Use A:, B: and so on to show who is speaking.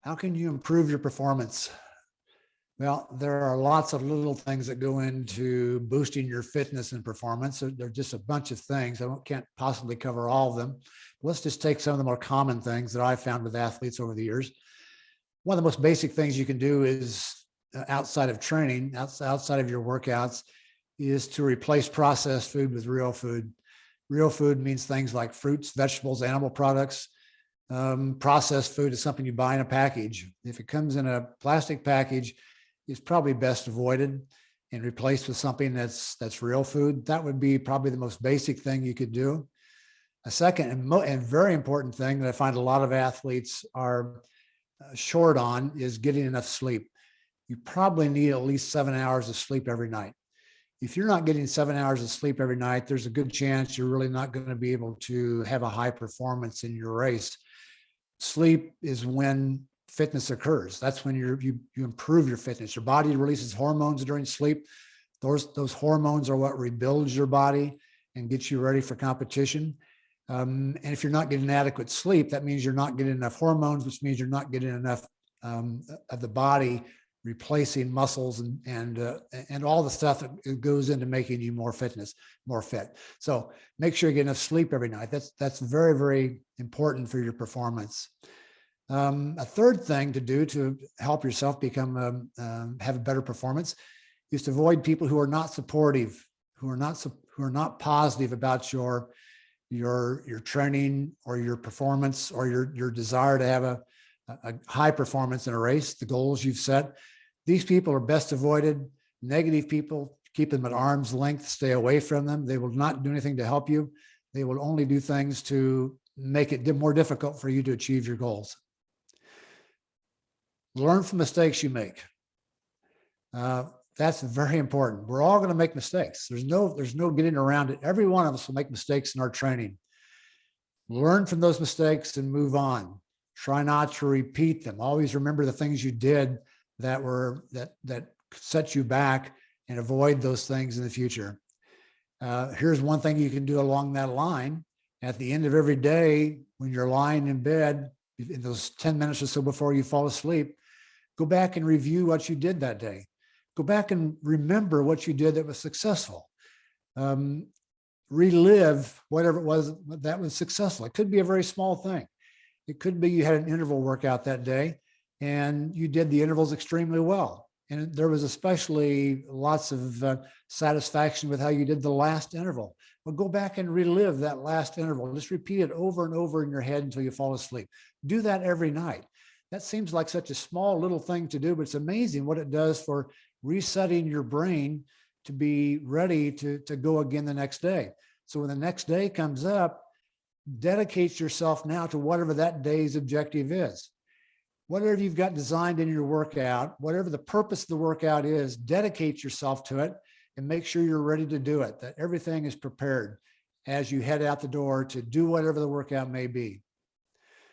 A: How can you improve your performance? Well, there are lots of little things that go into boosting your fitness and performance. There's just a bunch of things. Can't possibly cover all of them. Let's just take some of the more common things that I've found with athletes over the years. One of the most basic things you can do is outside of training, outside of your workouts, is to replace processed food with real food. Real food means things like fruits, vegetables, animal products. Processed food is something you buy in a package. If it comes in a plastic package, it's probably best avoided and replaced with something that's real food. That would be probably the most basic thing you could do. A second and very important thing that I find a lot of athletes are short on is getting enough sleep. You probably need at least 7 hours of sleep every night. If you're not getting 7 hours of sleep every night, there's a good chance you're really not going to be able to have a high performance in your race. Sleep is when fitness occurs. That's when you improve your fitness. Your body releases hormones during sleep. Those hormones are what rebuilds your body and gets you ready for competition. And if you're not getting adequate sleep, that means you're not getting enough hormones, which means you're not getting enough of the body replacing muscles and all the stuff that goes into making you more fit. So make sure you get enough sleep every night. That's very, very important for your performance. A third thing to do to help yourself become have a better performance is to avoid people who are not supportive, who are not positive about your training or your performance or your desire to have a high performance in a race, the goals you've set. These people are best avoided. Negative people, keep them at arm's length, stay away from them. They will not do anything to help you. They will only do things to make it more difficult for you to achieve your goals. Learn from mistakes you make. That's very important. We're all going to make mistakes. There's no getting around it. Every one of us will make mistakes in our training. Learn from those mistakes and move on. Try not to repeat them. Always remember the things you did that set you back, and avoid those things in the future. Here's one thing you can do along that line. At the end of every day, when you're lying in bed, in those 10 minutes or so before you fall asleep, go back and review what you did that day. Go back and remember what you did that was successful. Relive whatever it was that was successful. It could be a very small thing. It could be you had an interval workout that day and you did the intervals extremely well. And there was especially lots of satisfaction with how you did the last interval. Well, go back and relive that last interval. Just repeat it over and over in your head until you fall asleep. Do that every night. That seems like such a small little thing to do, but it's amazing what it does for resetting your brain to be ready to go again the next day. So when the next day comes up, dedicate yourself now to whatever that day's objective is. Whatever you've got designed in your workout, whatever the purpose of the workout is, dedicate yourself to it and make sure you're ready to do it, that everything is prepared as you head out the door to do whatever the workout may be.